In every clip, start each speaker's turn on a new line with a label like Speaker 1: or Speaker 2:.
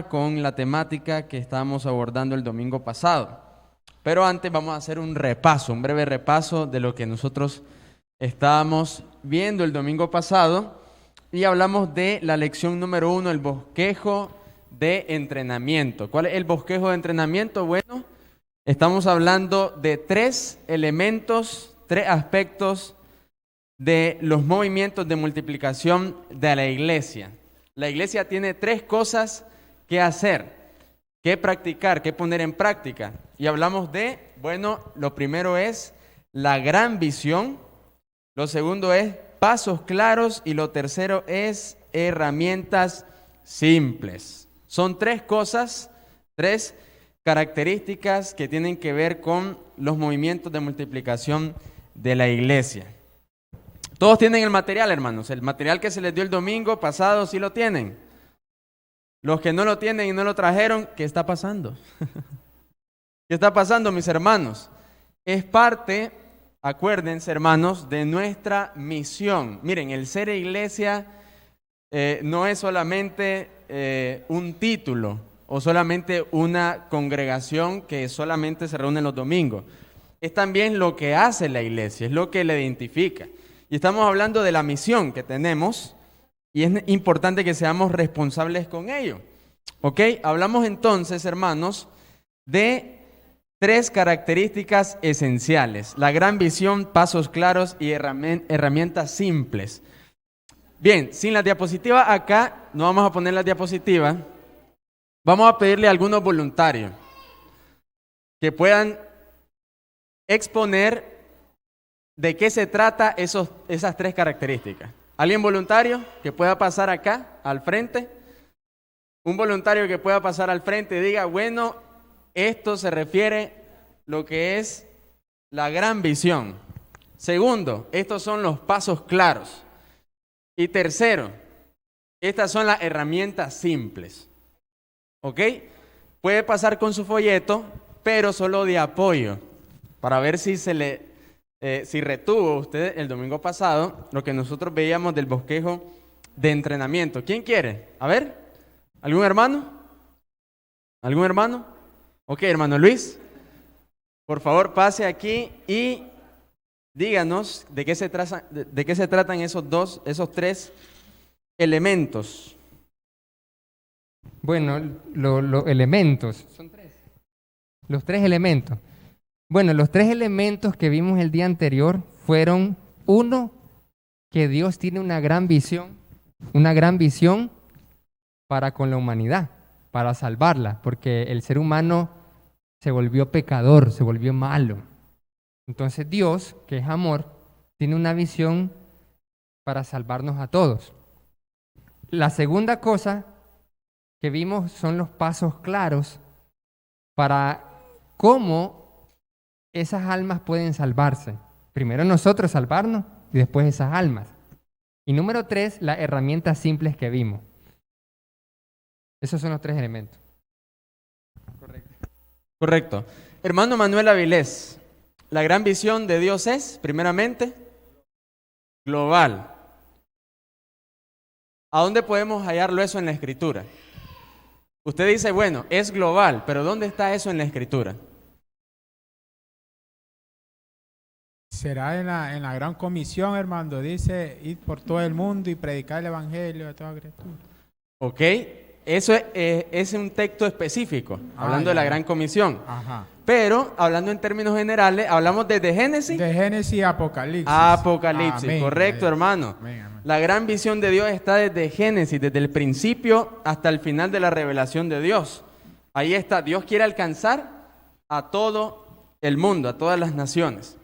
Speaker 1: con la temática que estábamos abordando el domingo pasado. Pero antes vamos a hacer un repaso, un breve repaso de lo que nosotros estábamos viendo el domingo pasado y hablamos de la lección número 1, el bosquejo de entrenamiento. ¿Cuál es el bosquejo de entrenamiento? Bueno, estamos hablando de 3 elementos, 3 aspectos de los movimientos de multiplicación de la iglesia. La iglesia tiene 3 cosas que hacer, que practicar, que poner en práctica. Y hablamos de, bueno, lo primero es la gran visión, lo segundo es pasos claros y lo tercero es herramientas simples. Son 3 cosas, 3 características que tienen que ver con los movimientos de multiplicación de la iglesia. Todos tienen el material, hermanos. El material que se les dio el domingo pasado, ¿sí lo tienen? Los que no lo tienen y no lo trajeron, ¿qué está pasando? ¿Qué está pasando, mis hermanos? Es parte, acuérdense, hermanos, de nuestra misión. Miren, el ser iglesia no es solamente un título o solamente una congregación que solamente se reúne los domingos. Es también lo que hace la iglesia, es lo que la identifica. Y estamos hablando de la misión que tenemos y es importante que seamos responsables con ello. ¿Ok? Hablamos entonces, hermanos, de 3 características esenciales. La gran visión, pasos claros y herramientas simples. Bien, sin la diapositiva acá, no vamos a poner la diapositiva. Vamos a pedirle a algunos voluntarios que puedan exponer de qué se trata esas 3 características. ¿Alguien voluntario que pueda pasar acá al frente? Un voluntario que pueda pasar al frente y diga, bueno, esto se refiere lo que es la gran visión. Segundo, estos son los pasos claros. Y tercero, estas son las herramientas simples. ¿Ok? Puede pasar con su folleto, pero solo de apoyo, para ver si si retuvo usted el domingo pasado lo que nosotros veíamos del bosquejo de entrenamiento. ¿Quién quiere? A ver, ¿algún hermano? ¿Algún hermano? Ok, hermano Luis, por favor pase aquí y díganos de qué se tratan esos 3 elementos.
Speaker 2: Bueno, los elementos, son 3. Los 3 elementos. Bueno, los 3 elementos que vimos el día anterior fueron, 1, que Dios tiene una gran visión para con la humanidad, para salvarla, porque el ser humano se volvió pecador, se volvió malo. Entonces Dios, que es amor, tiene una visión para salvarnos a todos. La segunda cosa que vimos son los pasos claros para cómo esas almas pueden salvarse. Primero nosotros salvarnos y después esas almas. Y número 3, las herramientas simples que vimos. Esos son los 3 elementos.
Speaker 1: Correcto. Hermano Manuel Avilés, la gran visión de Dios es, primeramente, global. ¿A dónde podemos hallarlo eso en la Escritura? Usted dice, bueno, es global, pero ¿dónde está eso en la Escritura?
Speaker 3: Será en la gran comisión, hermano. Dice, ir por todo el mundo y predicar el evangelio a toda criatura.
Speaker 1: Ok, eso es un texto específico, hablando de la gran comisión.
Speaker 3: Ajá.
Speaker 1: Pero, hablando en términos generales, hablamos desde Génesis.
Speaker 3: De Génesis a Apocalipsis.
Speaker 1: Apocalipsis,
Speaker 3: Amén.
Speaker 1: correcto, hermano.
Speaker 3: Amén, amén.
Speaker 1: La gran visión de Dios está desde Génesis, desde el principio hasta el final de la revelación de Dios. Ahí está, Dios quiere alcanzar a todo el mundo, a todas las naciones.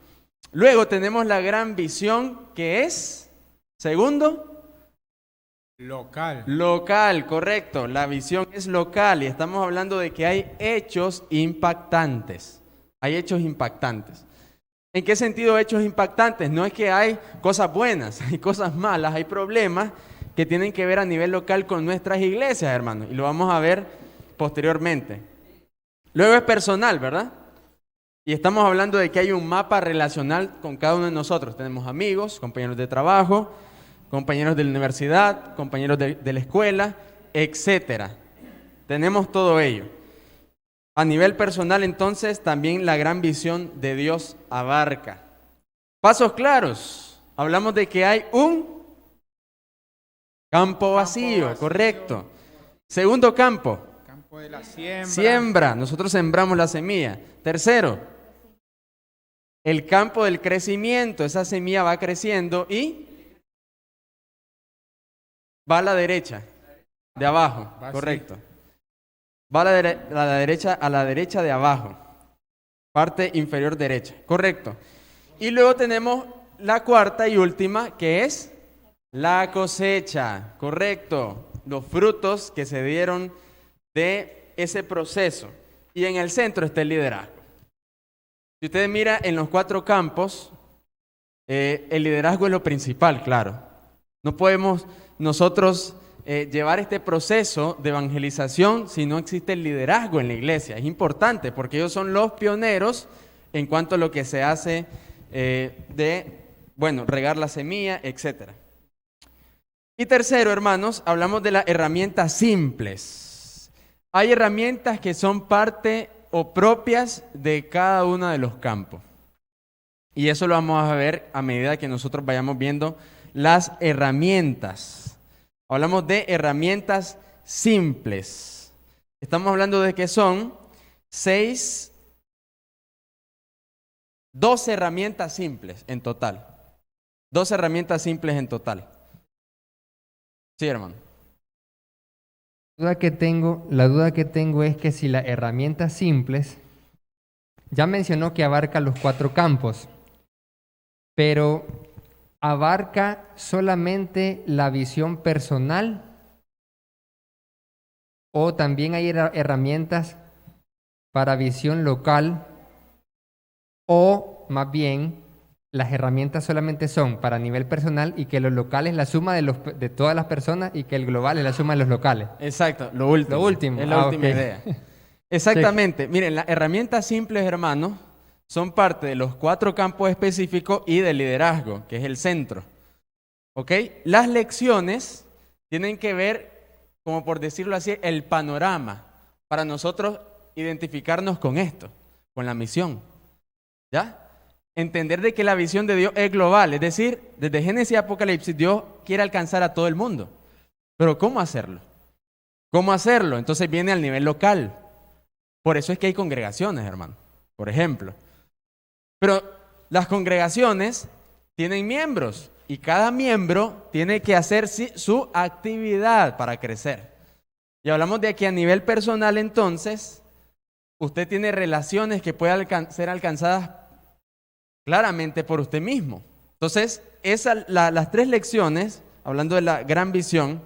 Speaker 1: Luego tenemos la gran visión que es, segundo,
Speaker 3: Local.
Speaker 1: local, correcto. La visión es local y estamos hablando de que hay hechos impactantes. Hay hechos impactantes. ¿En qué sentido hechos impactantes? No es que hay cosas buenas, hay cosas malas, hay problemas que tienen que ver a nivel local con nuestras iglesias, hermanos. Y lo vamos a ver posteriormente. Luego es personal, ¿verdad? Y estamos hablando de que hay un mapa relacional con cada uno de nosotros. Tenemos amigos, compañeros de trabajo, compañeros de la universidad, compañeros de la escuela, etcétera. tenemos todo ello. A nivel personal, entonces, también la gran visión de Dios abarca. Pasos claros. Hablamos de que hay un campo vacío, correcto. Segundo campo.
Speaker 3: Campo de la siembra.
Speaker 1: Siembra. Nosotros sembramos la semilla. Tercero, el campo del crecimiento. Esa semilla va creciendo y va a la derecha, de abajo,
Speaker 3: Va así.
Speaker 1: correcto. Va a la derecha de abajo, parte inferior derecha, correcto. Y luego tenemos la cuarta y última, que es la cosecha, correcto. Los frutos que se dieron de ese proceso. Y en el centro está el liderazgo. Si ustedes miran en los 4 campos, el liderazgo es lo principal, claro. No podemos nosotros llevar este proceso de evangelización si no existe el liderazgo en la iglesia. Es importante porque ellos son los pioneros en cuanto a lo que se hace regar la semilla, etc. Y tercero, hermanos, hablamos de las herramientas simples. Hay herramientas que son parte o propias de cada uno de los campos. Y eso lo vamos a ver a medida que nosotros vayamos viendo las herramientas. Hablamos de herramientas simples. Estamos hablando de que son 12 herramientas simples en total. 12 herramientas simples en total. Sí, hermano.
Speaker 2: La duda que tengo es que si las herramientas simples, ya mencionó que abarca los 4 campos, pero ¿abarca solamente la visión personal o también hay herramientas para visión local, o más bien las herramientas solamente son para nivel personal y que los locales es la suma de todas las personas y que el global es la suma de los locales?
Speaker 1: Exacto, lo último.
Speaker 2: Lo último.
Speaker 1: Es la última
Speaker 2: Ok.
Speaker 1: idea. Exactamente. Miren, las herramientas simples, hermanos, son parte de los 4 campos específicos y del liderazgo, que es el centro. ¿Ok? Las lecciones tienen que ver, como por decirlo así, el panorama, para nosotros identificarnos con esto, con la misión. ¿Ya? Entender de que la visión de Dios es global, es decir, desde Génesis y Apocalipsis, Dios quiere alcanzar a todo el mundo. Pero ¿cómo hacerlo? ¿Cómo hacerlo? Entonces viene al nivel local. Por eso es que hay congregaciones, hermano, por ejemplo. Pero las congregaciones tienen miembros y cada miembro tiene que hacer su actividad para crecer. Y hablamos de que a nivel personal, entonces, usted tiene relaciones que pueden ser alcanzadas claramente por usted mismo. Entonces, las 3 lecciones, hablando de la gran visión,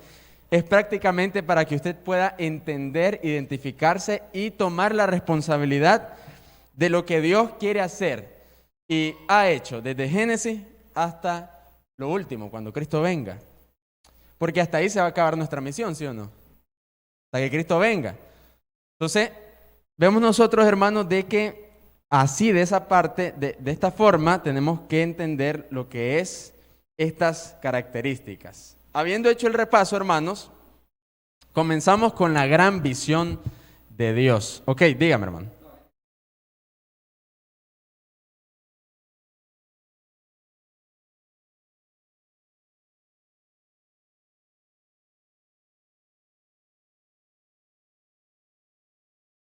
Speaker 1: es prácticamente para que usted pueda entender, identificarse y tomar la responsabilidad de lo que Dios quiere hacer y ha hecho desde Génesis hasta lo último, cuando Cristo venga. Porque hasta ahí se va a acabar nuestra misión, ¿sí o no? Hasta que Cristo venga. Entonces, vemos nosotros, hermanos, de que así, de esa parte, de esta forma, tenemos que entender lo que es estas características. Habiendo hecho el repaso, hermanos, comenzamos con la gran visión de Dios. Ok, dígame, hermano.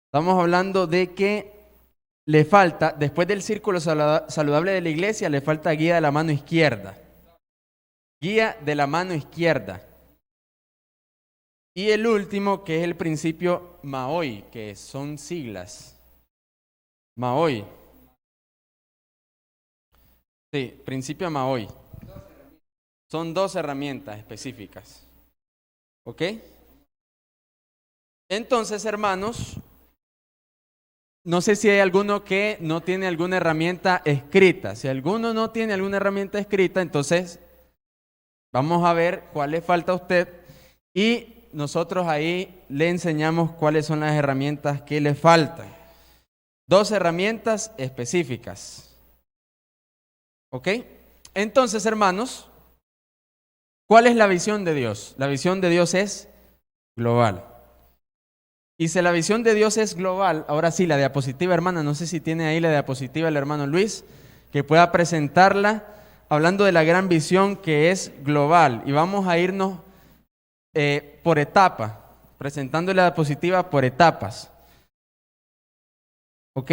Speaker 1: Estamos hablando de que le falta, después del círculo saludable de la iglesia, le falta guía de la mano izquierda. Guía de la mano izquierda. Y el último, que es el principio Maoi, que son siglas. Maoi. Sí, principio Maoi. Son 2 herramientas específicas. ¿Ok? Entonces, hermanos, no sé si hay alguno que no tiene alguna herramienta escrita. Si alguno no tiene alguna herramienta escrita, entonces vamos a ver cuál le falta a usted y nosotros ahí le enseñamos cuáles son las herramientas que le faltan. 2 herramientas específicas. ¿Ok? Entonces, hermanos, ¿cuál es la visión de Dios? La visión de Dios es global. Y si la visión de Dios es global, ahora sí, la diapositiva, hermana, no sé si tiene ahí la diapositiva el hermano Luis, que pueda presentarla, hablando de la gran visión que es global. Y vamos a irnos por etapa, presentando la diapositiva por etapas. ¿Ok?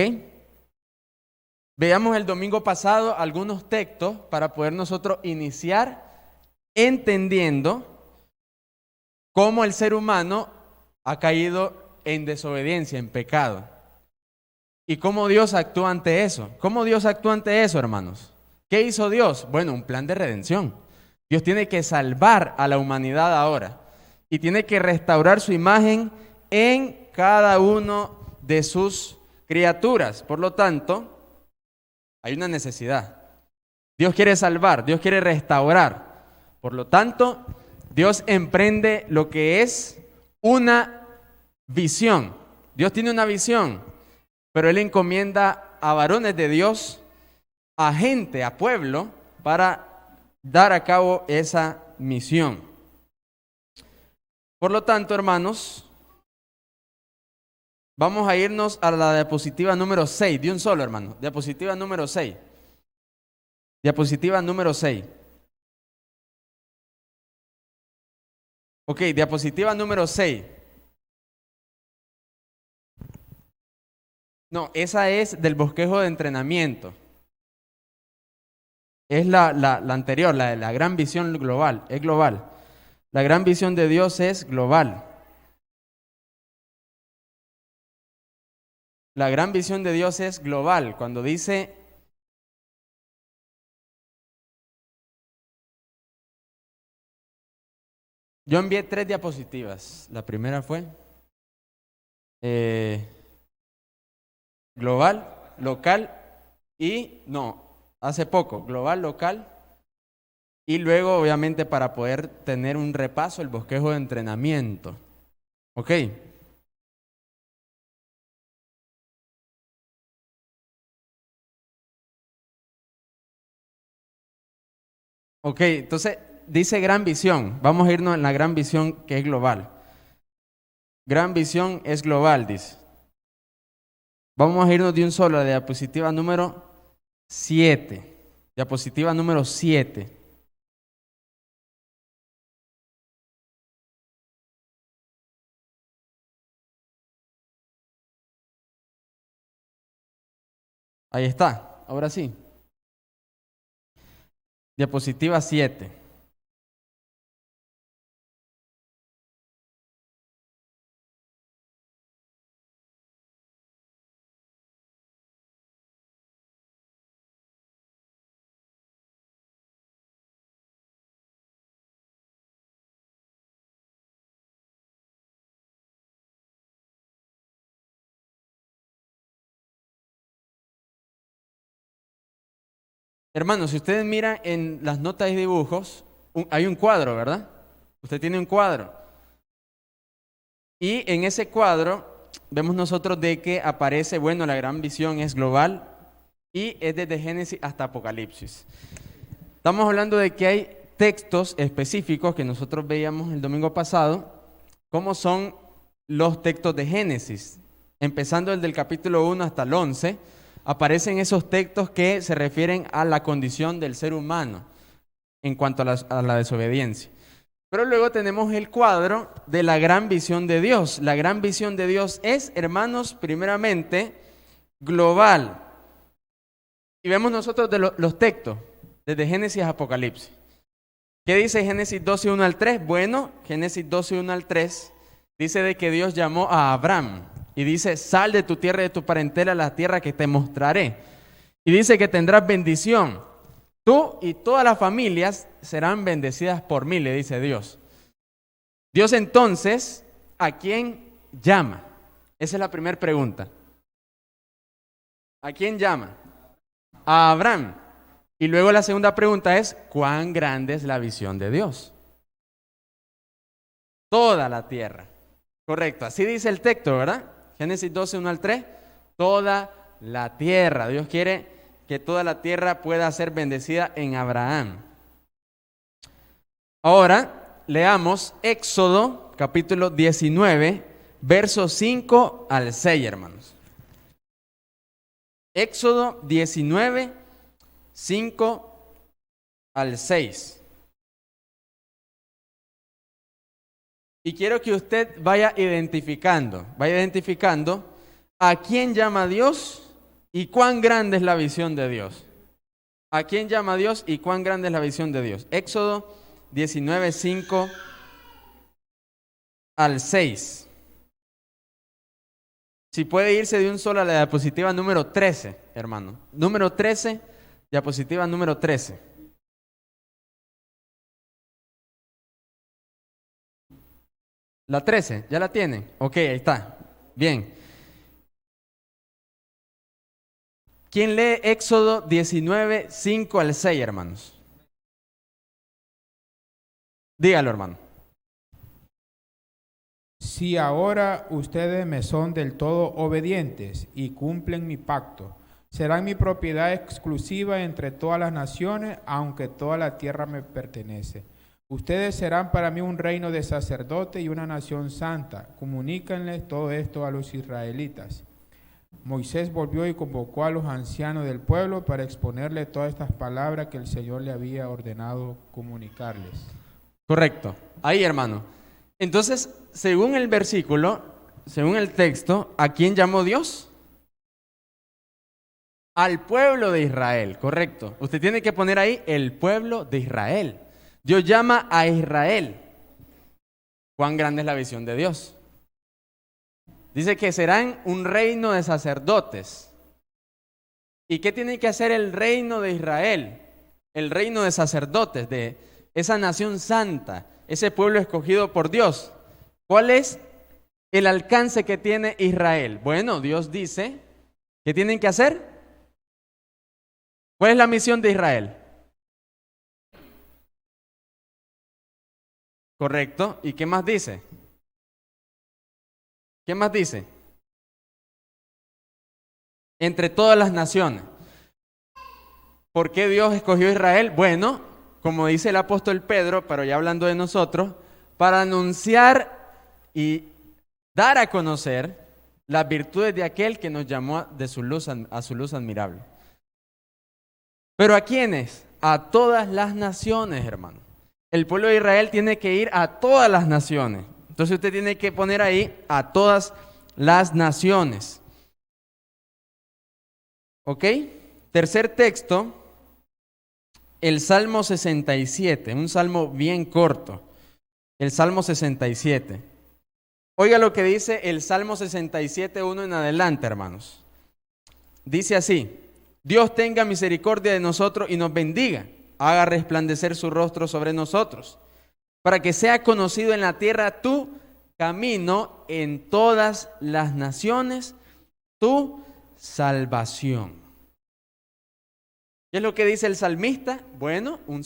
Speaker 1: Veamos el domingo pasado algunos textos para poder nosotros iniciar entendiendo cómo el ser humano ha caído en desobediencia, en pecado. ¿Y cómo Dios actúa ante eso? ¿Cómo Dios actúa ante eso, hermanos? ¿Qué hizo Dios? Bueno, un plan de redención. Dios tiene que salvar a la humanidad ahora y tiene que restaurar su imagen en cada uno de sus criaturas. Por lo tanto, hay una necesidad. Dios quiere salvar, Dios quiere restaurar. Por lo tanto, Dios emprende lo que es una visión. Dios tiene una visión, pero Él encomienda a varones de Dios, a gente, a pueblo, para dar a cabo esa misión. Por lo tanto, hermanos, vamos a irnos a la diapositiva número 6, de un solo, hermano. Diapositiva número 6. Diapositiva número 6. Ok, diapositiva número 6. No, esa es del bosquejo de entrenamiento. Es la anterior, la gran visión global, es global. La gran visión de Dios es global. La gran visión de Dios es global. Cuando dice, yo envié 3 diapositivas. La primera fue global, local y, no, hace poco, global, local. Y luego, obviamente, para poder tener un repaso, el bosquejo de entrenamiento. ¿Ok? Ok, entonces dice gran visión. Vamos a irnos en la gran visión que es global. Gran visión es global, dice. Vamos a irnos de un solo a la diapositiva número 7. Diapositiva número 7. Ahí está, ahora sí. Diapositiva 7. Hermanos, si ustedes miran en las notas y dibujos, hay un cuadro, ¿verdad? Usted tiene un cuadro. Y en ese cuadro vemos nosotros de que aparece, bueno, la gran visión es global y es desde Génesis hasta Apocalipsis. Estamos hablando de que hay textos específicos que nosotros veíamos el domingo pasado, como son los textos de Génesis. Empezando el del capítulo 1 hasta el 11, aparecen esos textos que se refieren a la condición del ser humano en cuanto a la desobediencia. Pero luego tenemos el cuadro de la gran visión de Dios. La gran visión de Dios es, hermanos, primeramente, global. Y vemos nosotros de los textos, desde Génesis a Apocalipsis. ¿Qué dice Génesis 12, 1 al 3? Bueno, Génesis 12, 1 al 3 dice de que Dios llamó a Abraham y dice, sal de tu tierra y de tu parentela a la tierra que te mostraré. Y dice que tendrás bendición. Tú y todas las familias serán bendecidas por mí, le dice Dios. Dios entonces, ¿a quién llama? Esa es la primera pregunta. ¿A quién llama? A Abraham. Y luego la segunda pregunta es, ¿cuán grande es la visión de Dios? Toda la tierra. Correcto, así dice el texto, ¿verdad? Génesis 12, 1 al 3. Toda la tierra. Dios quiere que toda la tierra pueda ser bendecida en Abraham. Ahora, leamos Éxodo, capítulo 19, versos 5 al 6, hermanos. Éxodo 19, 5 al 6. Y quiero que usted vaya identificando a quién llama Dios y cuán grande es la visión de Dios. ¿A quién llama Dios y cuán grande es la visión de Dios? Éxodo 19, 5 al 6. Si puede irse de un solo a la diapositiva número 13, hermano. Número 13, diapositiva número 13. La 13, ¿ya la tiene? Ok, ahí está. Bien. ¿Quién lee Éxodo 19, 5 al 6, hermanos? Dígalo, hermano.
Speaker 3: Si ahora ustedes me son del todo obedientes y cumplen mi pacto, serán mi propiedad exclusiva entre todas las naciones, aunque toda la tierra me pertenece. Ustedes serán para mí un reino de sacerdotes y una nación santa. Comuníquenles todo esto a los israelitas. Moisés volvió y convocó a los ancianos del pueblo para exponerle todas estas palabras que el Señor le había ordenado comunicarles.
Speaker 1: Correcto. Ahí, hermano. Entonces, según el versículo, según el texto, ¿a quién llamó Dios? Al pueblo de Israel, correcto. Usted tiene que poner ahí el pueblo de Israel. Dios llama a Israel. ¿Cuán grande es la visión de Dios? Dice que serán un reino de sacerdotes. ¿Y qué tiene que hacer el reino de Israel? El reino de sacerdotes, de esa nación santa, ese pueblo escogido por Dios. ¿Cuál es el alcance que tiene Israel? Bueno, Dios dice que tienen que hacer. ¿Cuál es la misión de Israel? Correcto. ¿Y qué más dice? ¿Qué más dice? Entre todas las naciones. ¿Por qué Dios escogió a Israel? Bueno, como dice el apóstol Pedro, pero ya hablando de nosotros, para anunciar y dar a conocer las virtudes de aquel que nos llamó de su luz a su luz admirable. ¿Pero a quiénes? A todas las naciones, hermano. El pueblo de Israel tiene que ir a todas las naciones. Entonces usted tiene que poner ahí a todas las naciones. ¿Ok? Tercer texto, el Salmo 67, un salmo bien corto. El Salmo 67. Oiga lo que dice el Salmo 67, 1 en adelante, hermanos. Dice así: Dios tenga misericordia de nosotros y nos bendiga, haga resplandecer su rostro sobre nosotros, para que sea conocido en la tierra tu camino, en todas las naciones tu salvación. ¿Qué es lo que dice el salmista? Bueno, un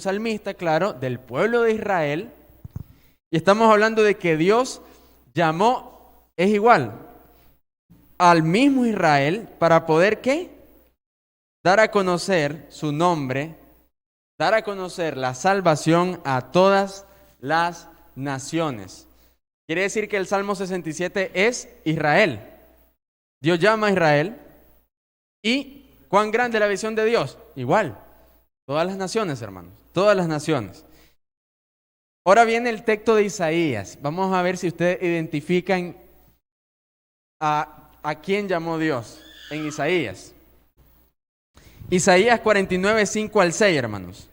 Speaker 1: salmista, claro, del pueblo de Israel. Y estamos hablando de que Dios llamó, es igual, al mismo Israel para poder, ¿qué? Dar a conocer su nombre, dar a conocer la salvación a todas las naciones. Quiere decir que el Salmo 67 es Israel. Dios llama a Israel. ¿Y cuán grande es la visión de Dios? Igual, todas las naciones, hermanos, todas las naciones. Ahora viene el texto de Isaías. Vamos a ver si ustedes identifican a quién llamó Dios en Isaías. Isaías 49, 5 al 6, hermanos.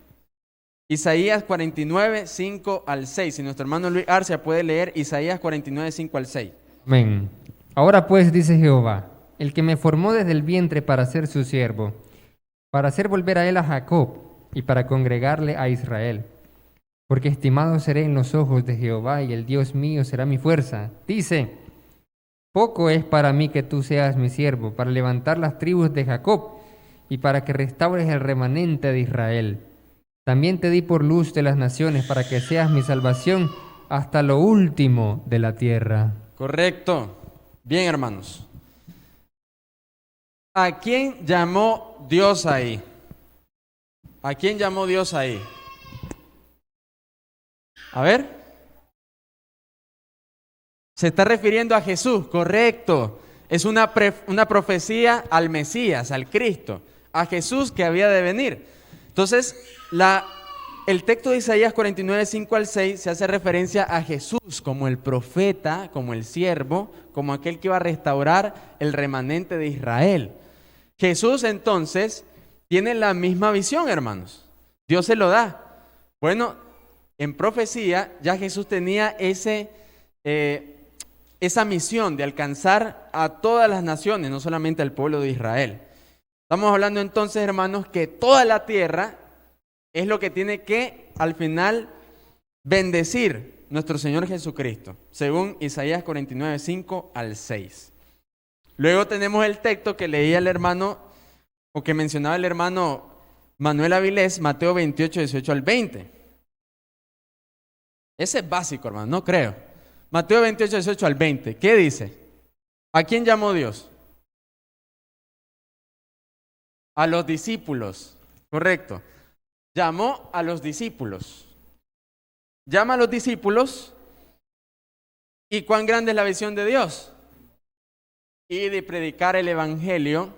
Speaker 1: Isaías 49, 5 al 6. Si nuestro hermano Luis Arcia puede leer Isaías 49, 5 al 6.
Speaker 2: Amén. Ahora pues, dice Jehová, el que me formó desde el vientre para ser su siervo, para hacer volver a él a Jacob y para congregarle a Israel. Porque estimado seré en los ojos de Jehová y el Dios mío será mi fuerza. Dice: poco es para mí que tú seas mi siervo, para levantar las tribus de Jacob y para que restaures el remanente de Israel. También te di por luz de las naciones para que seas mi salvación hasta lo último de la tierra.
Speaker 1: Correcto. Bien, hermanos. ¿A quién llamó Dios ahí? ¿A quién llamó Dios ahí? A ver. Se está refiriendo a Jesús, correcto. Es una profecía al Mesías, al Cristo, a Jesús que había de venir. Entonces, el texto de Isaías 49, 5 al 6 se hace referencia a Jesús como el profeta, como el siervo, como aquel que iba a restaurar el remanente de Israel. Jesús entonces tiene la misma visión, hermanos. Dios se lo da. Bueno, en profecía ya Jesús tenía esa misión de alcanzar a todas las naciones, no solamente al pueblo de Israel. Estamos hablando entonces, hermanos, que toda la tierra es lo que tiene que, al final, bendecir nuestro Señor Jesucristo, según Isaías 49, 5 al 6. Luego tenemos el texto que leía el hermano, o que mencionaba el hermano Manuel Avilés, Mateo 28, 18 al 20. Ese es básico, hermano, no creo. Mateo 28, 18 al 20. ¿Qué dice? ¿A quién llamó Dios? A los discípulos. Correcto. Llamó a los discípulos. Llama a los discípulos. ¿Y cuán grande es la visión de Dios? Y de predicar el evangelio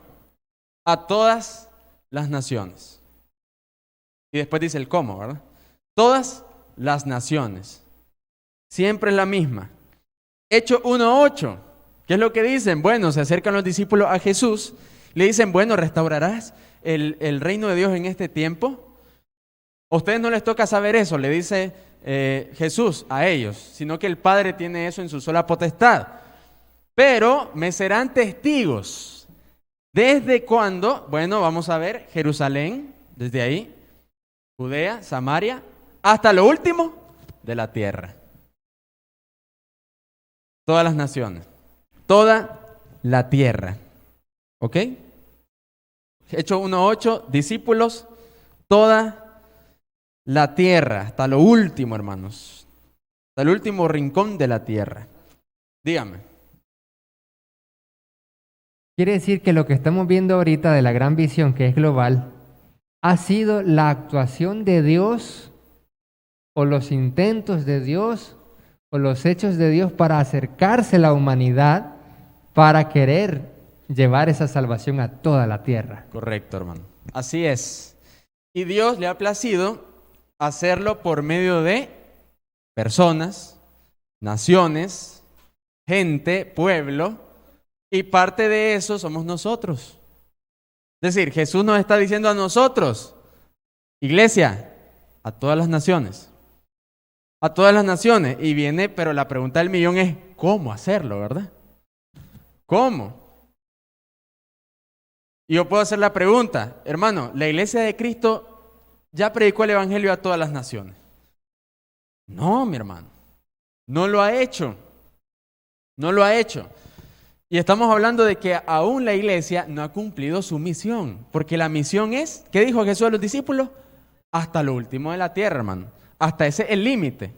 Speaker 1: a todas las naciones. Y después dice el cómo, ¿verdad? Todas las naciones. Siempre es la misma. Hechos 1:8. ¿Qué es lo que dicen? Bueno, se acercan los discípulos a Jesús. Le dicen, bueno, ¿restaurarás el reino de Dios en este tiempo? A ustedes no les toca saber eso, le dice Jesús a ellos, sino que el Padre tiene eso en su sola potestad. Pero me serán testigos. ¿Desde cuándo? Bueno, vamos a ver, Jerusalén, desde ahí, Judea, Samaria, hasta lo último de la tierra. Todas las naciones, toda la tierra. ¿Ok? Hechos 1:8, discípulos, toda la tierra, hasta lo último, hermanos, hasta el último rincón de la tierra. Dígame.
Speaker 2: Quiere decir que lo que estamos viendo ahorita de la gran visión, que es global, ha sido la actuación de Dios o los intentos de Dios o los hechos de Dios para acercarse a la humanidad para querer llevar esa salvación a toda la tierra.
Speaker 1: Correcto, hermano. Así es. Y Dios le ha placido hacerlo por medio de personas, naciones, gente, pueblo, y parte de eso somos nosotros. Es decir, Jesús nos está diciendo a nosotros, iglesia, a todas las naciones. A todas las naciones. Y viene, pero la pregunta del millón es, ¿cómo hacerlo, verdad? ¿Cómo? Y yo puedo hacer la pregunta, hermano, ¿la iglesia de Cristo ya predicó el evangelio a todas las naciones? No, mi hermano, no lo ha hecho. No lo ha hecho. Y estamos hablando de que aún la iglesia no ha cumplido su misión, porque la misión es, ¿qué dijo Jesús a los discípulos? Hasta lo último de la tierra, hermano. Hasta ese es el límite.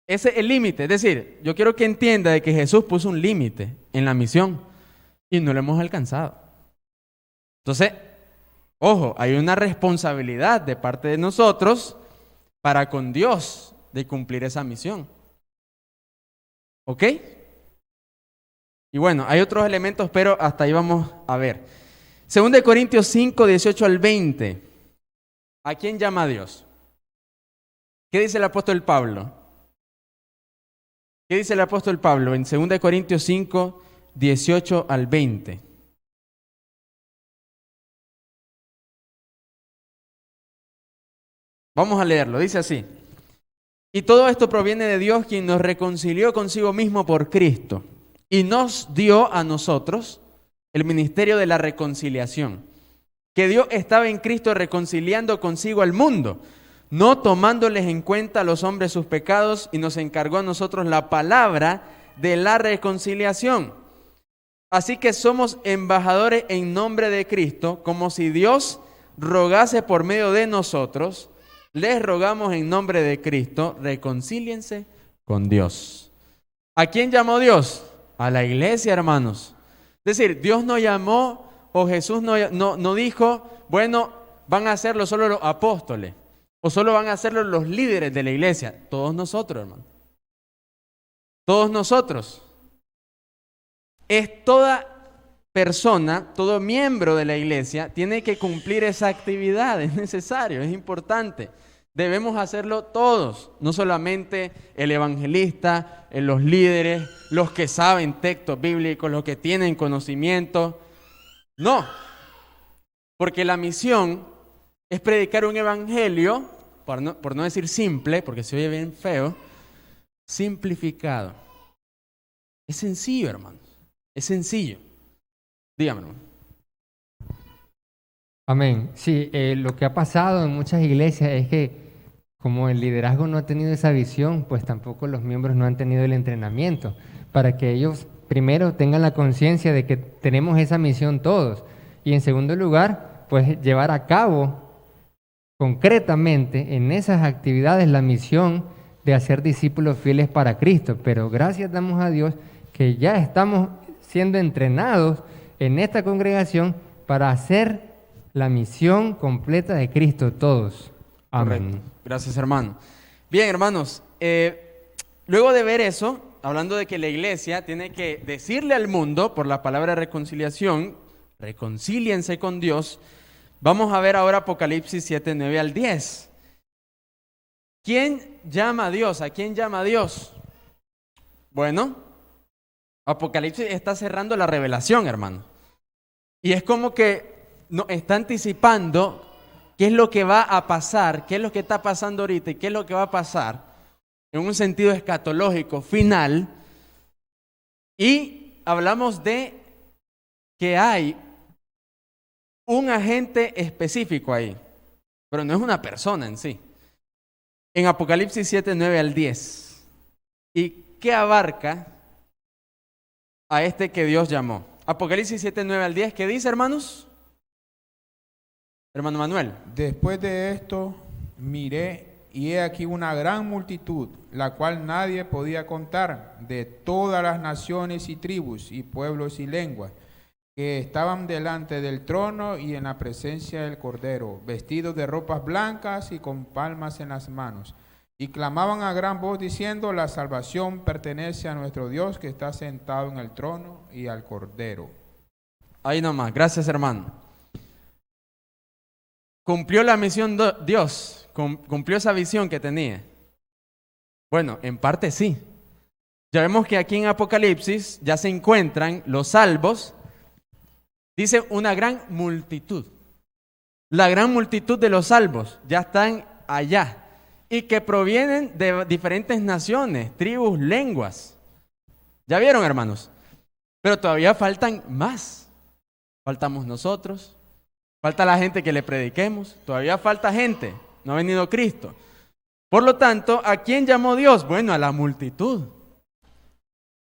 Speaker 1: Ese es el límite. Es decir, yo quiero que entienda de que Jesús puso un límite en la misión y no lo hemos alcanzado. Entonces, ojo, hay una responsabilidad de parte de nosotros para con Dios de cumplir esa misión. ¿Ok? Y bueno, hay otros elementos, pero hasta ahí vamos a ver. 2 Corintios 5, 18 al 20. ¿A quién llama a Dios? ¿Qué dice el apóstol Pablo? ¿Qué dice el apóstol Pablo en 2 Corintios 5, 18 al 20? Vamos a leerlo, dice así. Y todo esto proviene de Dios, quien nos reconcilió consigo mismo por Cristo y nos dio a nosotros el ministerio de la reconciliación. Que Dios estaba en Cristo reconciliando consigo al mundo, no tomándoles en cuenta a los hombres sus pecados, y nos encargó a nosotros la palabra de la reconciliación. Así que somos embajadores en nombre de Cristo, como si Dios rogase por medio de nosotros. Les rogamos en nombre de Cristo, reconcíliense con Dios. ¿A quién llamó Dios? A la iglesia, hermanos. Es decir, Dios no llamó, o Jesús no dijo, bueno, van a hacerlo solo los apóstoles, o solo van a hacerlo los líderes de la iglesia. Todos nosotros, hermanos. Todos nosotros. Es toda persona, todo miembro de la iglesia tiene que cumplir esa actividad, es necesario, es importante. Debemos hacerlo todos, no solamente el evangelista, los líderes, los que saben textos bíblicos, los que tienen conocimiento. No, porque la misión es predicar un evangelio, por no decir simple, porque se oye bien feo, simplificado. Es sencillo, hermanos, es sencillo. Dígame, hermano.
Speaker 2: Amén. Sí, lo que ha pasado en muchas iglesias es que como el liderazgo no ha tenido esa visión, pues tampoco los miembros no han tenido el entrenamiento para que ellos primero tengan la conciencia de que tenemos esa misión todos y en segundo lugar, pues llevar a cabo concretamente en esas actividades la misión de hacer discípulos fieles para Cristo. Pero gracias damos a Dios que ya estamos siendo entrenados en esta congregación para hacer la misión completa de Cristo todos. Amén.
Speaker 1: Correcto. Gracias, hermano. Bien, hermanos, luego de ver eso, hablando de que la iglesia tiene que decirle al mundo por la palabra reconciliación, reconcíliense con Dios, vamos a ver ahora Apocalipsis 7, 9 al 10. ¿Quién llama a Dios? ¿A quién llama a Dios? Bueno, Apocalipsis está cerrando la revelación, hermano. Y es como que nos está anticipando qué es lo que va a pasar, qué es lo que está pasando ahorita y qué es lo que va a pasar en un sentido escatológico final. Y hablamos de que hay un agente específico ahí, pero no es una persona en sí. En Apocalipsis 7, 9 al 10. ¿Y qué abarca a este que Dios llamó? Apocalipsis 7, 9 al 10, ¿qué dice, hermanos? Hermano Manuel.
Speaker 3: Después de esto miré y he aquí una gran multitud, la cual nadie podía contar, de todas las naciones y tribus y pueblos y lenguas, que estaban delante del trono y en la presencia del Cordero, vestidos de ropas blancas y con palmas en las manos. Y clamaban a gran voz diciendo: la salvación pertenece a nuestro Dios que está sentado en el trono y al Cordero.
Speaker 1: Ahí nomás, gracias, hermano. ¿Cumplió la misión Dios? ¿Cumplió esa visión que tenía? Bueno, en parte sí. Ya vemos que aquí en Apocalipsis ya se encuentran los salvos. Dice una gran multitud. La gran multitud de los salvos ya están allá. Y que provienen de diferentes naciones, tribus, lenguas. ¿Ya vieron, hermanos? Pero todavía faltan más. Faltamos nosotros. Falta la gente que le prediquemos. Todavía falta gente. No ha venido Cristo. Por lo tanto, ¿a quién llamó Dios? Bueno, a la multitud.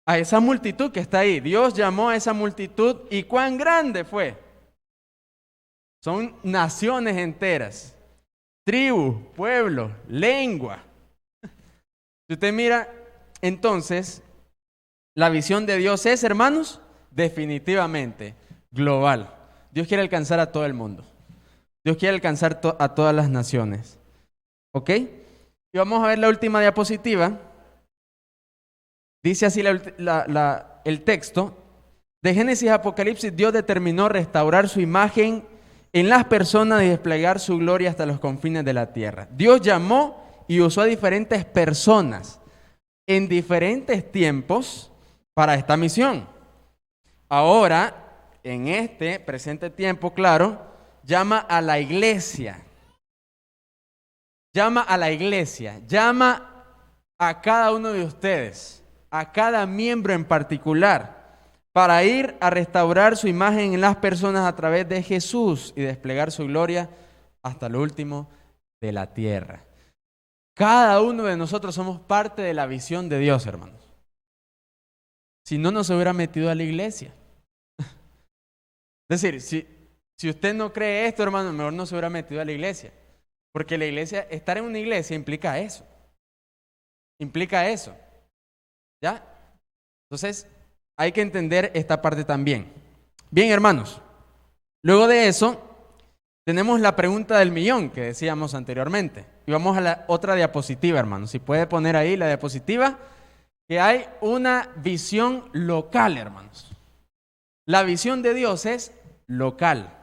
Speaker 1: A esa multitud que está ahí. Dios llamó a esa multitud. ¿Y cuán grande fue? Son naciones enteras. Tribus, pueblos, lengua. Si usted mira, entonces, la visión de Dios es, hermanos, definitivamente global. Dios quiere alcanzar a todo el mundo. Dios quiere alcanzar a todas las naciones. ¿Ok? Y vamos a ver la última diapositiva. Dice así el texto. De Génesis a Apocalipsis, Dios determinó restaurar su imagen en las personas y desplegar su gloria hasta los confines de la tierra. Dios llamó y usó a diferentes personas en diferentes tiempos para esta misión. Ahora, en este presente tiempo, claro, llama a la iglesia. Llama a la iglesia. Llama a cada uno de ustedes, a cada miembro en particular, para ir a restaurar su imagen en las personas a través de Jesús y desplegar su gloria hasta lo último de la tierra. Cada uno de nosotros somos parte de la visión de Dios, hermanos. Si no, no se hubiera metido a la iglesia. Es decir, si usted no cree esto, hermano, mejor no se hubiera metido a la iglesia. Porque la iglesia, estar en una iglesia implica eso. Implica eso. ¿Ya? Entonces, hay que entender esta parte también. Bien, hermanos. Luego de eso, tenemos la pregunta del millón que decíamos anteriormente. Y vamos a la otra diapositiva, hermanos. Si puede poner ahí la diapositiva que hay una visión local, hermanos. La visión de Dios es local.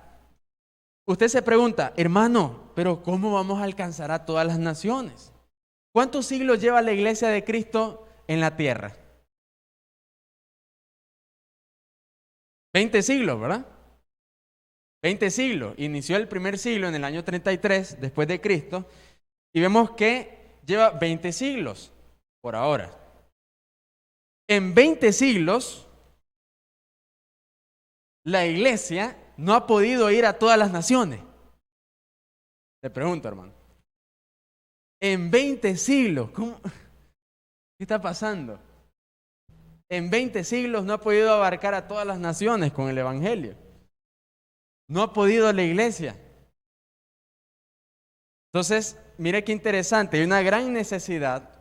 Speaker 1: Usted se pregunta, hermano, pero ¿cómo vamos a alcanzar a todas las naciones? ¿Cuántos siglos lleva la iglesia de Cristo en la tierra? 20 siglos, ¿verdad? 20 siglos. Inició el primer siglo en el año 33 después de Cristo y vemos que lleva 20 siglos por ahora. En 20 siglos, la iglesia no ha podido ir a todas las naciones. Te pregunto, hermano. En 20 siglos, ¿cómo? ¿Qué está pasando? En 20 siglos no ha podido abarcar a todas las naciones con el evangelio. No ha podido la iglesia. Entonces, mire qué interesante, hay una gran necesidad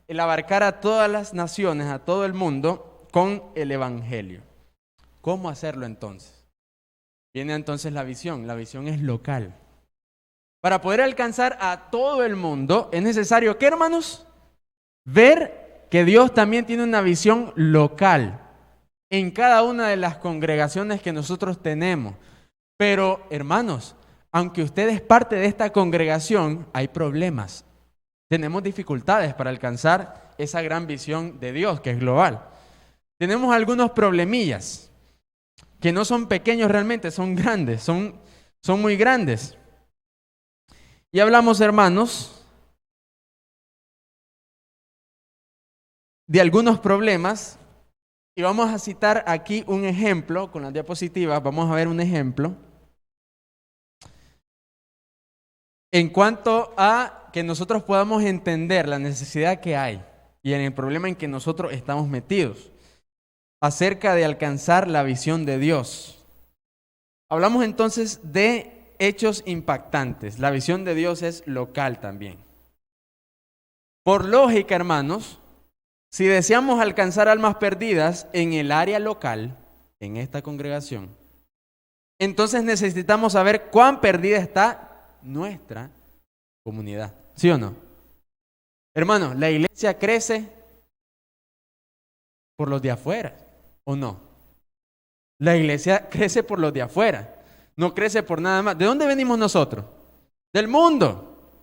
Speaker 1: el abarcar a todas las naciones, a todo el mundo, con el evangelio. ¿Cómo hacerlo entonces? Viene entonces la visión es local. Para poder alcanzar a todo el mundo es necesario, ¿qué, hermanos? Ver que Dios también tiene una visión local en cada una de las congregaciones que nosotros tenemos. Pero, hermanos, aunque usted es parte de esta congregación, hay problemas. Tenemos dificultades para alcanzar esa gran visión de Dios que es global. Tenemos algunos problemillas que no son pequeños realmente, son grandes, son muy grandes. Y hablamos, hermanos, de algunos problemas y vamos a citar aquí un ejemplo con las diapositivas. Vamos a ver un ejemplo en cuanto a que nosotros podamos entender la necesidad que hay y en el problema en que nosotros estamos metidos acerca de alcanzar la visión de Dios. Hablamos entonces de hechos impactantes. La visión de Dios es local también. Por lógica, hermanos, si deseamos alcanzar almas perdidas en el área local, en esta congregación, entonces necesitamos saber cuán perdida está nuestra comunidad. ¿Sí o no? Hermanos, la iglesia crece por los de afuera, ¿o no? La iglesia crece por los de afuera. No crece por nada más. ¿De dónde venimos nosotros? Del mundo.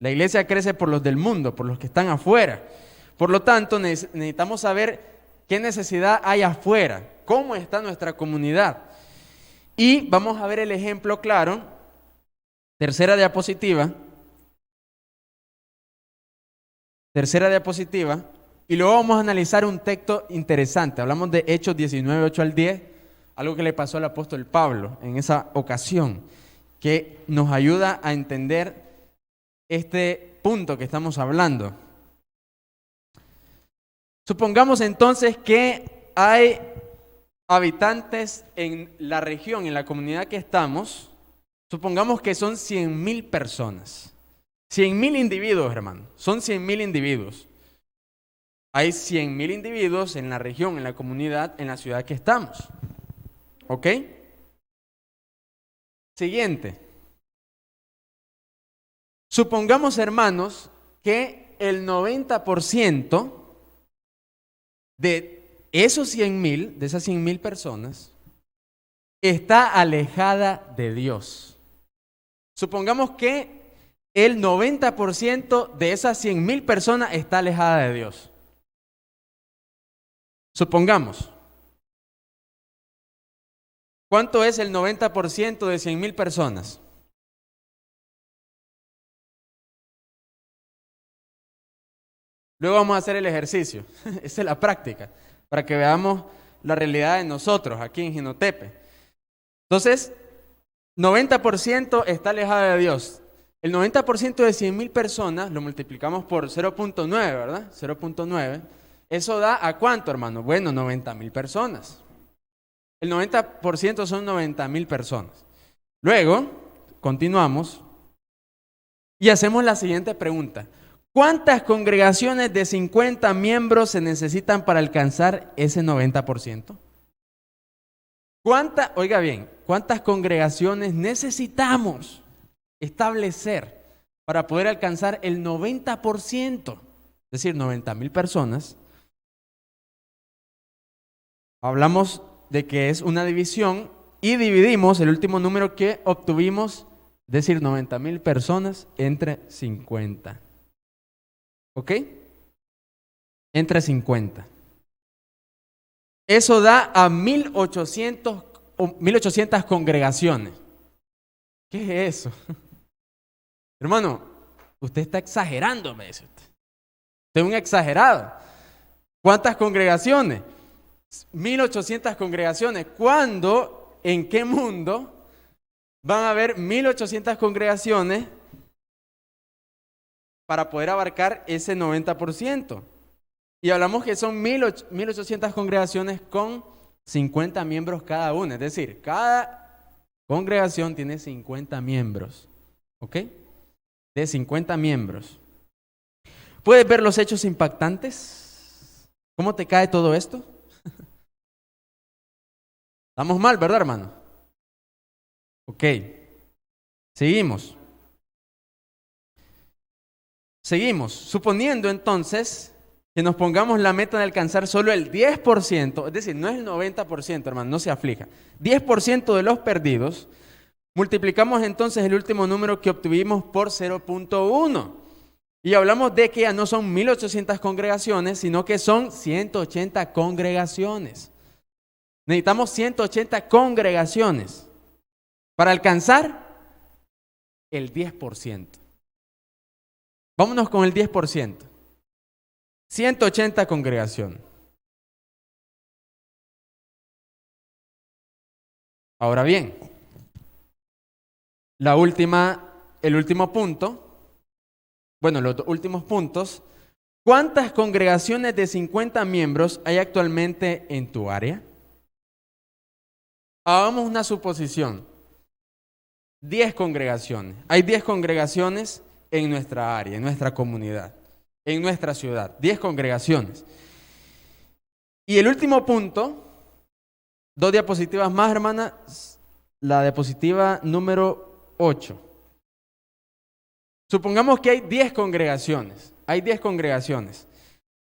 Speaker 1: La iglesia crece por los del mundo, por los que están afuera. Por lo tanto, necesitamos saber qué necesidad hay afuera, cómo está nuestra comunidad. Y vamos a ver el ejemplo claro. Tercera diapositiva. Y luego vamos a analizar un texto interesante. Hablamos de Hechos 19, 8 al 10. Algo que le pasó al apóstol Pablo en esa ocasión, que nos ayuda a entender este punto que estamos hablando. Supongamos entonces que hay habitantes en la región, en la comunidad que estamos. Supongamos que son 100,000 personas. 100,000 individuos, hermano. Son 100,000 individuos. Hay 100,000 individuos en la región, en la comunidad, en la ciudad que estamos. ¿Ok? Siguiente. Supongamos, hermanos, que el 90% de esos 100,000, de esas 100,000 personas, está alejada de Dios. Supongamos que el 90% de esas 100,000 personas está alejada de Dios. Supongamos. ¿Cuánto es el 90% de 100,000 personas? Luego vamos a hacer el ejercicio. Esa es la práctica, para que veamos la realidad de nosotros aquí en Jinotepe. Entonces, 90% está alejada de Dios. El 90% de 100,000 personas lo multiplicamos por 0.9, ¿verdad? 0.9. ¿Eso da a cuánto, hermano? Bueno, 90,000 personas. El 90% son 90,000 personas. Luego, continuamos y hacemos la siguiente pregunta. ¿Cuántas congregaciones de 50 miembros se necesitan para alcanzar ese 90%? Oiga bien, ¿cuántas congregaciones necesitamos establecer para poder alcanzar el 90%? Es decir, 90,000 personas Hablamos de que es una división y dividimos el último número que obtuvimos, es decir, 90,000 personas entre 50. ¿Ok? Entre 50. Eso da a 1,800 congregaciones. ¿Qué es eso? Hermano, usted está exagerando, me dice usted. Usted es un exagerado. ¿Cuántas congregaciones? 1,800 congregaciones. ¿Cuándo, en qué mundo van a haber 1,800 congregaciones para poder abarcar ese 90%? Y hablamos que son 1,800 congregaciones con 50 miembros cada una. Es decir, cada congregación tiene 50 miembros. ¿Ok? De 50 miembros. ¿Puedes ver los hechos impactantes? ¿Cómo te cae todo esto? Estamos mal, ¿verdad, hermano? Ok. Seguimos. Suponiendo entonces que nos pongamos la meta de alcanzar solo el 10%, es decir, no es el 90%, hermano, no se aflija. 10% de los perdidos, multiplicamos entonces el último número que obtuvimos por 0.1. Y hablamos de que ya no son 1,800 congregaciones, sino que son 180 congregaciones. Necesitamos 180 congregaciones para alcanzar el 10%. Vámonos con el 10%. 180 congregaciones. Ahora bien, el último punto, los últimos puntos, ¿cuántas congregaciones de 50 miembros hay actualmente en tu área? Hagamos una suposición. 10 congregaciones. Hay 10 congregaciones en nuestra área, en nuestra comunidad, en nuestra ciudad. 10 congregaciones. Y el último punto, 2 diapositivas más, hermana. La diapositiva número 8. Supongamos que hay 10 congregaciones. Hay 10 congregaciones.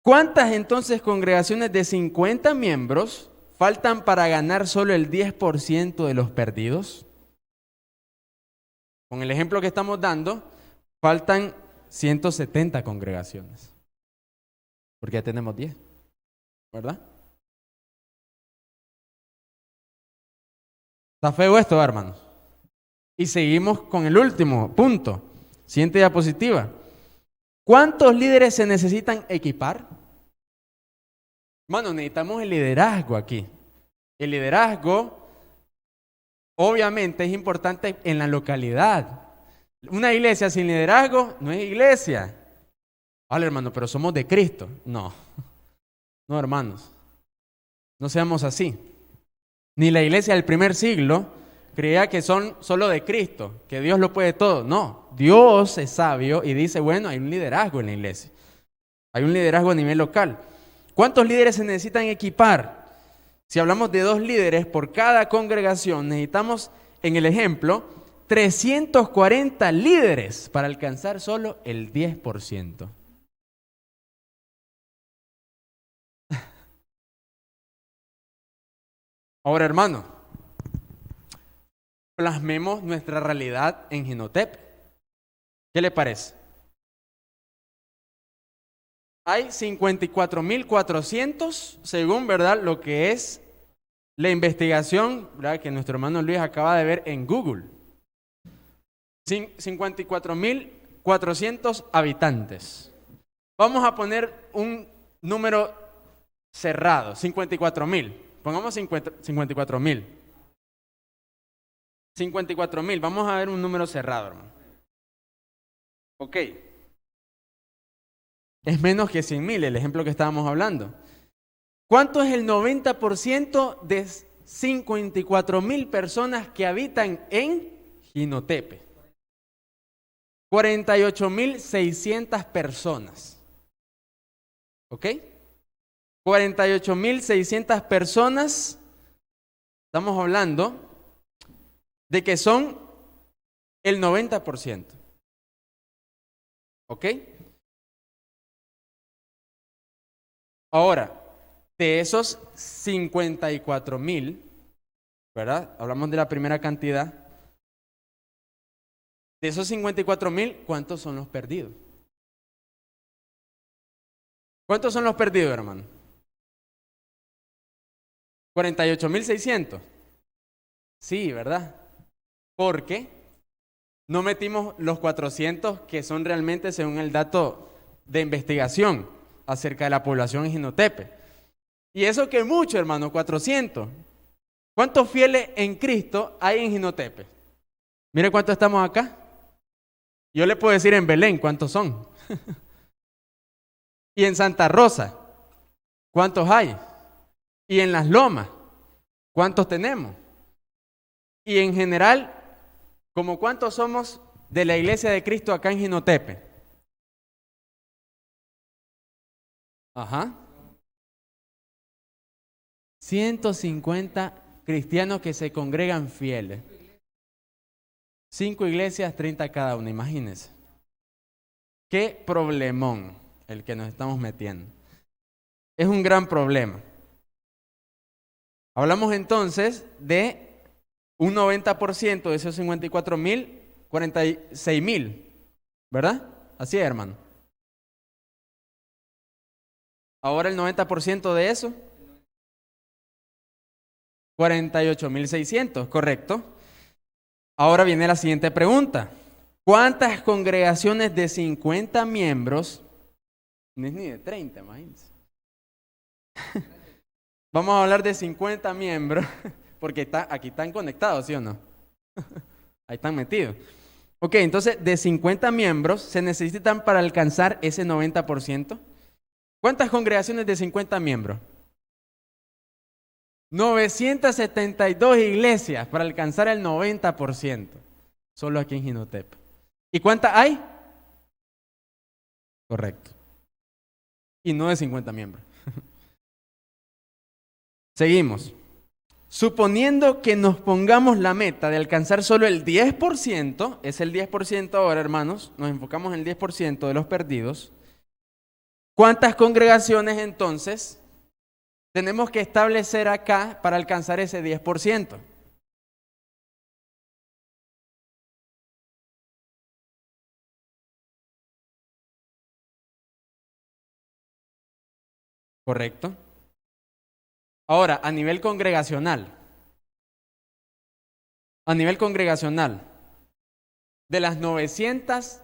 Speaker 1: ¿Cuántas entonces congregaciones de 50 miembros faltan para ganar solo el 10% de los perdidos? Con el ejemplo que estamos dando, faltan 170 congregaciones. Porque ya tenemos 10, ¿verdad? Está feo esto, hermanos. Y seguimos con el último punto. Siguiente diapositiva. ¿Cuántos líderes se necesitan equipar? Hermano, necesitamos el liderazgo aquí. El liderazgo, obviamente, es importante en la localidad. Una iglesia sin liderazgo no es iglesia. Vale, hermano, pero somos de Cristo. No, hermanos. No seamos así. Ni la iglesia del primer siglo creía que son solo de Cristo, que Dios lo puede todo. No, Dios es sabio y dice, bueno, hay un liderazgo en la iglesia. Hay un liderazgo a nivel local. ¿Cuántos líderes se necesitan equipar? Si hablamos de 2 líderes por cada congregación, necesitamos, en el ejemplo, 340 líderes para alcanzar solo el 10%. Ahora, hermano, plasmemos nuestra realidad en Jinotepe. ¿Qué le parece? Hay 54,400, según, ¿verdad?, lo que es la investigación, ¿verdad?, que nuestro hermano Luis acaba de ver en Google. 54,400 habitantes. Vamos a poner un número cerrado, 54,000. Pongamos 54,000. 54,000. Vamos a ver un número cerrado, hermano. Ok. Es menos que 100,000, el ejemplo que estábamos hablando. ¿Cuánto es el 90% de 54,000 personas que habitan en Jinotepe? 48,600 personas. ¿Ok? 48,600 personas. Estamos hablando de que son el 90%. ¿Ok? Ahora, De esos 54,000, ¿verdad? Hablamos de la primera cantidad. De esos 54,000, ¿cuántos son los perdidos? ¿Cuántos son los perdidos, hermano? 48,600. Sí, ¿verdad? Porque no metimos los 400 que son realmente según el dato de investigación acerca de la población en Jinotepe. Y eso que mucho, hermano, 400. ¿Cuántos fieles en Cristo hay en Jinotepe? Mire cuántos estamos acá. Yo le puedo decir en Belén cuántos son. Y en Santa Rosa, ¿cuántos hay? Y en Las Lomas, ¿cuántos tenemos? Y en general, ¿como cuántos somos de la Iglesia de Cristo acá en Jinotepe? Ajá. 150 cristianos que se congregan fieles. 5 iglesias, 30 cada una, imagínense. Qué problemón el que nos estamos metiendo. Es un gran problema. Hablamos entonces de un 90% de esos 54,000, 46,000, ¿verdad? Así es, hermano. Ahora el 90% de eso, 48,600, correcto. Ahora viene la siguiente pregunta. ¿Cuántas congregaciones de 50 miembros, no es ni de 30, imagínense? Vamos a hablar de 50 miembros, porque aquí están conectados, ¿sí o no? Ahí están metidos. Ok, entonces de 50 miembros se necesitan para alcanzar ese 90%. ¿Cuántas congregaciones de 50 miembros? 972 iglesias para alcanzar el 90%. Solo aquí en Jinotepe. ¿Y cuántas hay? Correcto. Y no de 50 miembros. Seguimos. Suponiendo que nos pongamos la meta de alcanzar solo el 10%, es el 10% ahora, hermanos, nos enfocamos en el 10% de los perdidos. ¿Cuántas congregaciones entonces tenemos que establecer acá para alcanzar ese 10%? ¿Correcto? Ahora, a nivel congregacional, de las 900,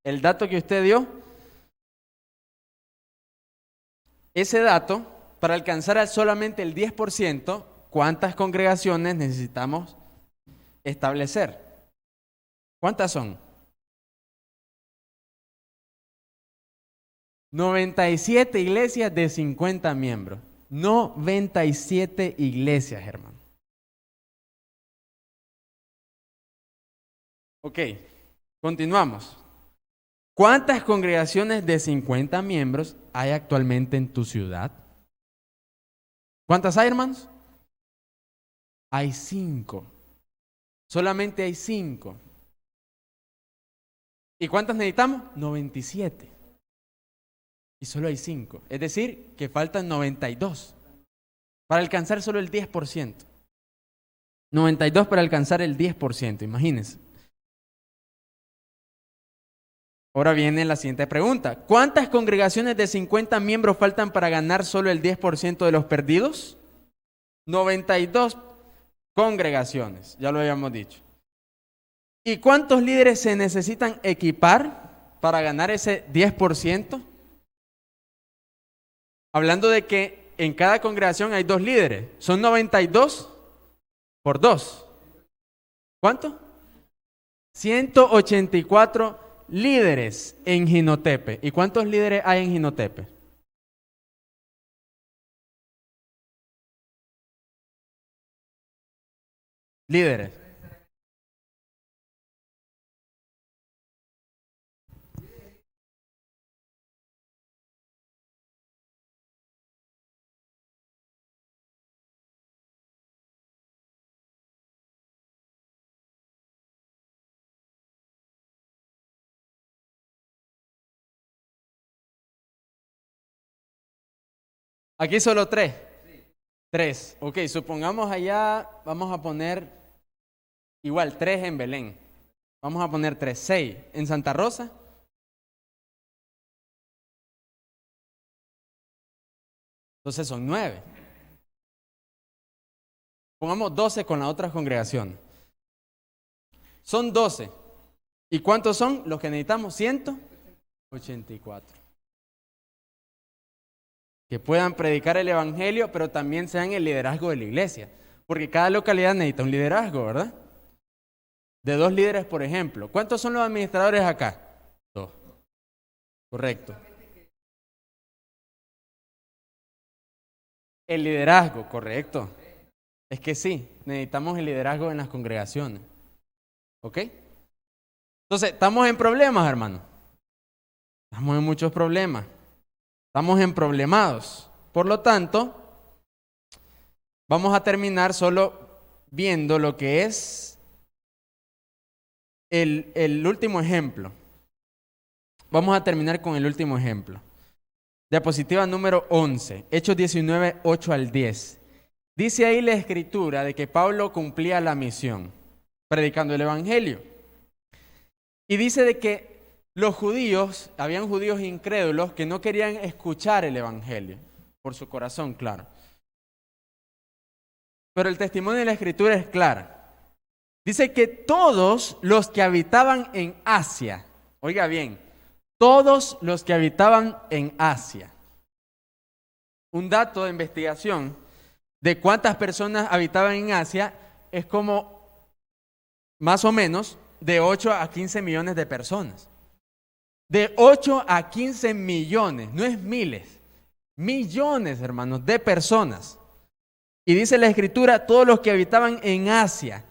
Speaker 1: el dato que usted dio, ese dato, para alcanzar solamente el 10%, ¿cuántas congregaciones necesitamos establecer? ¿Cuántas son? 97 iglesias de 50 miembros. 97 iglesias, hermano. Ok, continuamos. ¿Cuántas congregaciones de 50 miembros hay actualmente en tu ciudad? ¿Cuántas hay, hermanos? Hay 5. Solamente hay 5. ¿Y cuántas necesitamos? 97. Y solo hay 5. Es decir, que faltan 92 para alcanzar solo el 10%. 92 para alcanzar el 10%, imagínense. Ahora viene la siguiente pregunta. ¿Cuántas congregaciones de 50 miembros faltan para ganar solo el 10% de los perdidos? 92 congregaciones, ya lo habíamos dicho. ¿Y cuántos líderes se necesitan equipar para ganar ese 10%? Hablando de que en cada congregación hay 2 líderes. Son 92 por 2. ¿Cuánto? 184 líderes en Jinotepe. ¿Y cuántos líderes hay en Jinotepe? Líderes. Aquí solo 3. 3. Ok, supongamos allá, vamos a poner igual 3 en Belén. Vamos a poner 3. 6. ¿En Santa Rosa? Entonces son 9. Pongamos 12 con la otra congregación. Son 12. ¿Y cuántos son los que necesitamos? 184. Que puedan predicar el evangelio, pero también sean el liderazgo de la iglesia. Porque cada localidad necesita un liderazgo, ¿verdad? De 2 líderes, por ejemplo. ¿Cuántos son los administradores acá? 2. Correcto. El liderazgo, correcto. Es que sí, necesitamos el liderazgo en las congregaciones. ¿Ok? Entonces, ¿estamos en problemas, hermano? Estamos en muchos problemas. Estamos en problemados. Por lo tanto, vamos a terminar solo viendo lo que es el último ejemplo. Vamos a terminar con el último ejemplo. Diapositiva número 11, Hechos 19, 8 al 10. Dice ahí la escritura de que Pablo cumplía la misión, predicando el evangelio. Y dice de que los judíos, habían judíos incrédulos que no querían escuchar el evangelio, por su corazón, claro. Pero el testimonio de la escritura es claro. Dice que todos los que habitaban en Asia, oiga bien, todos los que habitaban en Asia. Un dato de investigación de cuántas personas habitaban en Asia es como más o menos de 8 a 15 millones de personas. De 8 a 15 millones, no es miles, millones, hermanos, de personas. Y dice la escritura, todos los que habitaban en Asia,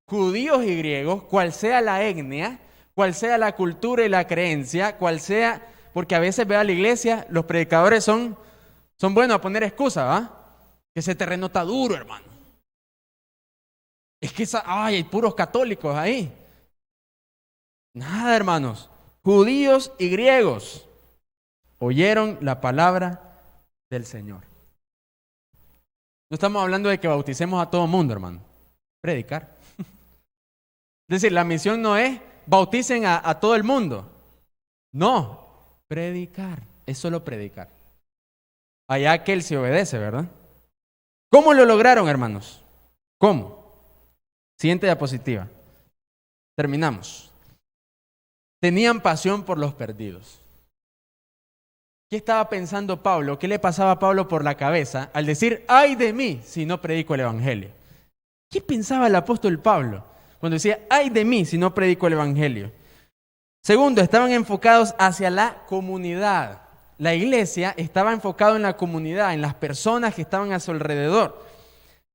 Speaker 1: judíos y griegos, cual sea la etnia, cual sea la cultura y la creencia, cual sea, porque a veces ve a la iglesia, los predicadores son buenos a poner excusas, ¿va? Que ese terreno está duro, hermano. Es que hay puros católicos ahí. Nada, hermanos. Judíos y griegos oyeron la palabra del Señor. No estamos hablando de que bauticemos a todo mundo, hermano. Predicar. Es decir, la misión no es bauticen a todo el mundo. No, predicar. Es solo predicar. Allá aquel se obedece, ¿verdad? ¿Cómo lo lograron, hermanos? ¿Cómo? Siguiente diapositiva. Terminamos. Tenían pasión por los perdidos. ¿Qué estaba pensando Pablo? ¿Qué le pasaba a Pablo por la cabeza al decir, ay de mí si no predico el evangelio? ¿Qué pensaba el apóstol Pablo cuando decía, ay de mí si no predico el evangelio? Segundo, estaban enfocados hacia la comunidad. La iglesia estaba enfocada en la comunidad, en las personas que estaban a su alrededor.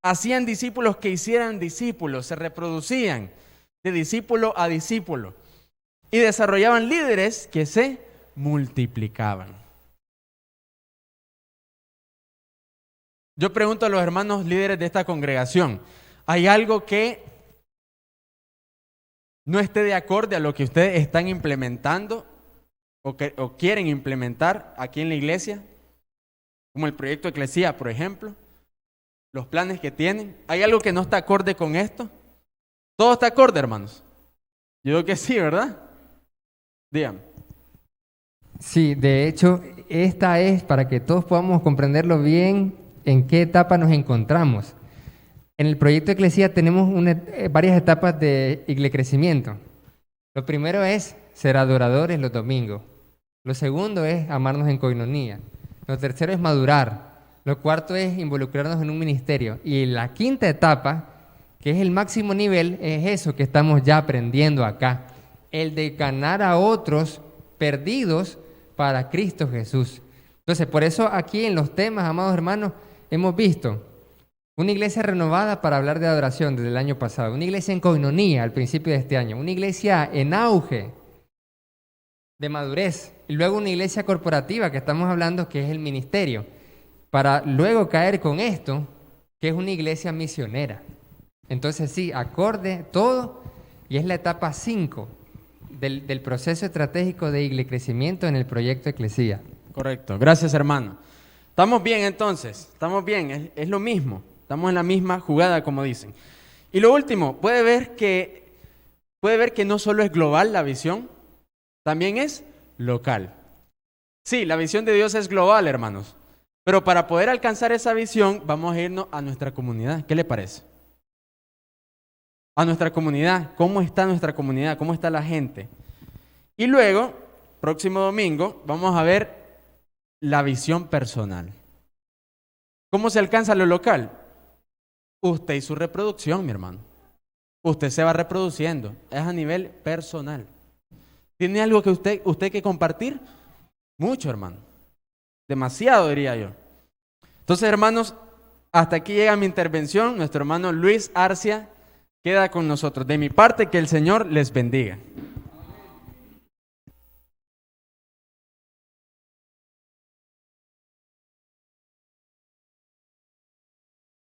Speaker 1: Hacían discípulos que hicieran discípulos, se reproducían de discípulo a discípulo y desarrollaban líderes que se multiplicaban. Yo pregunto a los hermanos líderes de esta congregación, ¿hay algo que no esté de acuerdo a lo que ustedes están implementando o quieren implementar aquí en la iglesia? Como el proyecto Eclesía, por ejemplo. Los planes que tienen. ¿Hay algo que no está acorde con esto? ¿Todo está acorde, hermanos? Yo digo que sí, ¿verdad? Díganme.
Speaker 2: Sí, de hecho, esta es para que todos podamos comprenderlo bien en qué etapa nos encontramos. En el proyecto Eclesía tenemos varias etapas de crecimiento. Lo primero es ser adoradores los domingos. Lo segundo es amarnos en coinonía. Lo tercero es madurar. Lo cuarto es involucrarnos en un ministerio. Y la quinta etapa, que es el máximo nivel, es eso que estamos ya aprendiendo acá. El de ganar a otros perdidos para Cristo Jesús. Entonces, por eso aquí en los temas, amados hermanos, hemos visto una iglesia renovada para hablar de adoración desde el año pasado, una iglesia en coinonía al principio de este año, una iglesia en auge de madurez, y luego una iglesia corporativa que estamos hablando que es el ministerio, para luego caer con esto, que es una iglesia misionera. Entonces sí, acorde todo, y es la etapa 5 del proceso estratégico de crecimiento en el proyecto Eclesía.
Speaker 1: Correcto, gracias hermano. Estamos bien entonces, estamos bien, es lo mismo, estamos en la misma jugada como dicen. Y lo último, puede ver que no solo es global la visión, también es local. Sí, la visión de Dios es global, hermanos, pero para poder alcanzar esa visión vamos a irnos a nuestra comunidad. ¿Qué le parece? A nuestra comunidad, ¿cómo está nuestra comunidad? ¿Cómo está la gente? Y luego, próximo domingo, vamos a ver la visión personal. ¿Cómo se alcanza lo local? Usted y su reproducción, mi hermano. Usted se va reproduciendo, es a nivel personal. ¿Tiene algo que usted que compartir? Mucho, hermano. Demasiado, diría yo. Entonces, hermanos, hasta aquí llega mi intervención. Nuestro hermano Luis Arcia queda con nosotros. De mi parte, que el Señor les bendiga.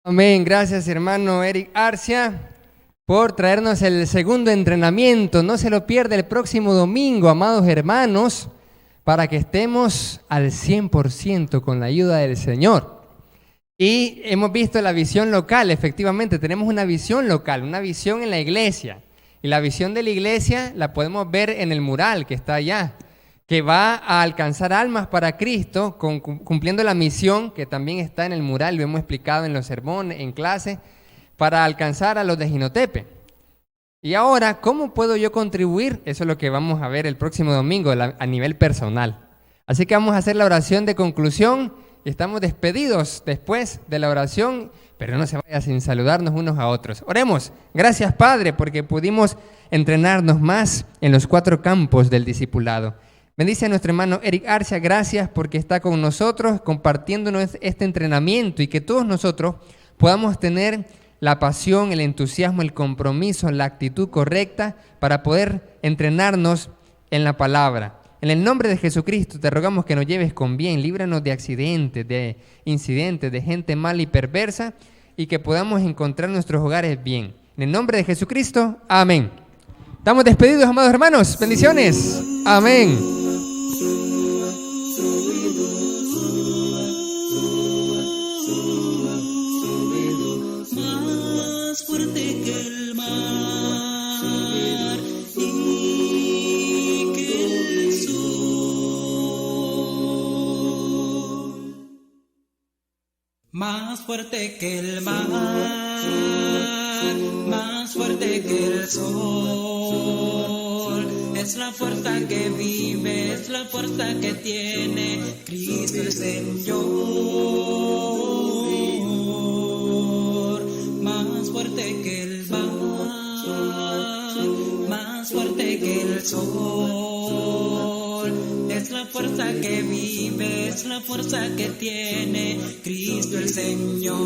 Speaker 2: Amén. Gracias, hermano Eric Arcia, por traernos el segundo entrenamiento. No se lo pierda el próximo domingo, amados hermanos, para que estemos al 100% con la ayuda del Señor. Y hemos visto la visión local. Efectivamente, tenemos una visión local, una visión en la iglesia. Y la visión de la iglesia la podemos ver en el mural que está allá, que va a alcanzar almas para Cristo, cumpliendo la misión que también está en el mural, lo hemos explicado en los sermones, en clase, para alcanzar a los de Jinotepe. Y ahora, ¿cómo puedo yo contribuir? Eso es lo que vamos a ver el próximo domingo a nivel personal. Así que vamos a hacer la oración de conclusión y estamos despedidos después de la oración, pero no se vaya sin saludarnos unos a otros. Oremos. Gracias, Padre, porque pudimos entrenarnos más en los 4 campos del discipulado. Bendice a nuestro hermano Eric Arcia, gracias porque está con nosotros compartiéndonos este entrenamiento y que todos nosotros podamos tener la pasión, el entusiasmo, el compromiso, la actitud correcta para poder entrenarnos en la palabra. En el nombre de Jesucristo te rogamos que nos lleves con bien, líbranos de accidentes, de incidentes, de gente mala y perversa y que podamos encontrar nuestros hogares bien. En el nombre de Jesucristo, amén. Estamos despedidos, amados hermanos. Bendiciones. Amén.
Speaker 4: Más fuerte que el mar y que el sol. Más fuerte que el mar, más fuerte que el sol. Es la fuerza que vive, es la fuerza que tiene Cristo el Señor. Más fuerte que el mar, más fuerte que el sol. Es la fuerza que vive, es la fuerza que tiene Cristo el Señor.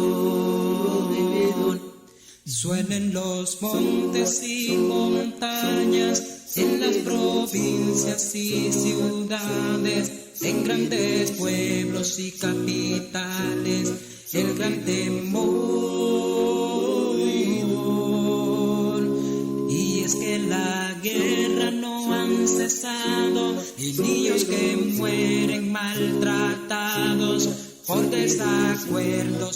Speaker 4: Suenen los montes y montañas, en las provincias y ciudades, en grandes pueblos y capitales, el gran temor. Y es que la guerra no han cesado, y niños que mueren maltratados por desacuerdos.